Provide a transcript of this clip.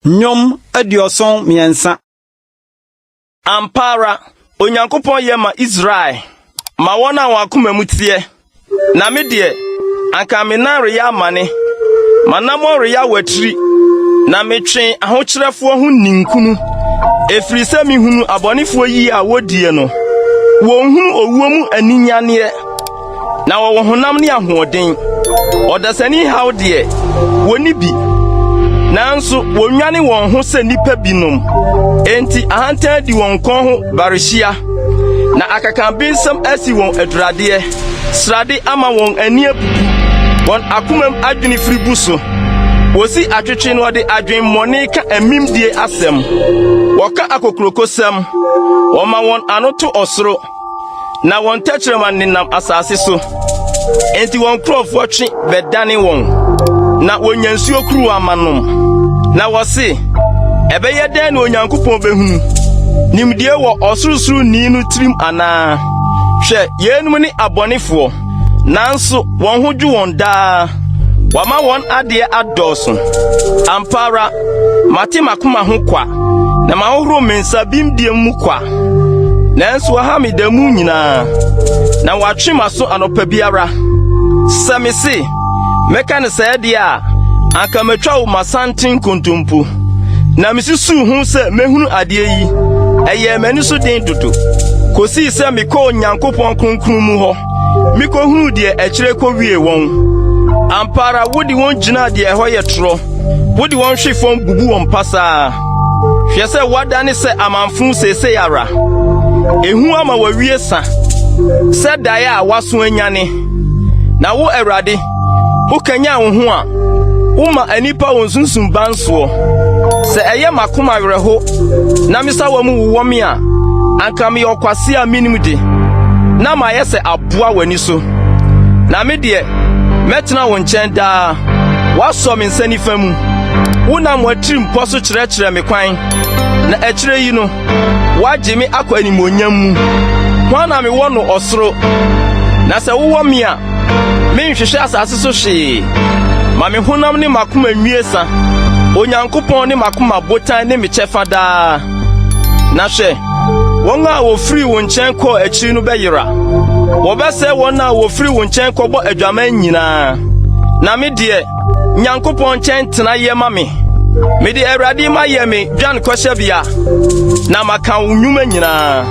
Nyom adioson miensa. Ampara Onyankopon ye ma Israel ma wona wakoma mutie na me de anka me na re ya mane manamo re ya watiri na metwen ahokyerefo ho ninkunu efiri se mi hunu abonefo yi a wodie no wonhunu owuo mu aninyane na wo honam ne ahoden odasani hawde woni bi nanso wonwane won ho se nipa binom enti ahantan di won kon ho barishia na akakan binsam asi won adurade srade ama won ani abubu won akomam adwene firibu so wosi atwetwe no de adwen mone ka amimdie asem woka akokrokosem woma won anoto osoro na won tachrema ninam asase so enti won krofo twe bedane won na wonyansuo kru amanom na wose ebeye den na Onyankopon behunu nimdie wo osurusuru ni no trim ana hwe yenum ni abonefo nanso won hodwu won daa wama won ade adoso ampara mate makoma ho kwa na mahoro mensa bimdie mu kwa nanso ha me damu nyina na watwe maso anopa biara samisi meka ne saade a anka metwa wo masanten kontompo na misisu hu se mehunu ade yi eye mani so den dodo kosi se mekọ Onyankopon kronkron mu ho mekọ hunu de akire kọ wie won ampara wodi won gina de ho ye tro wodi won hwefon bubu won pasa hwe se wadane se amanfun sese yara ehu ama wawie sa se dae a waso anyane na wo Awurade ukanya wo ho a uma anipa won sunsun banso se eye makoma wereho na misa wa mu wo me a anka me yokwase a minimde na ma yese aboa wani so na me de metena won chen da waso me nsani famu wona mo atiri mposo kyerɛkyerɛ me kwan na akire yi no waje me akwani monyam mu kwana me wo no osoro na se wo me a me nhwehwɛ asase so hwe ma me honam ne makoma nwiesa Onyankopon ne makoma botan ne me chefa daa na hwe won a wo free won nkyɛn kɔ akiri no bɛyera wo bɛsɛ won a wo free won nkyɛn kɔ bɔ adwaman nyinaa na me de Nyankopon nkyɛn tena yɛ ma me de Awurade ma yɛ me dwan kɔhyɛ bia na maka wo nnwuma nyinaa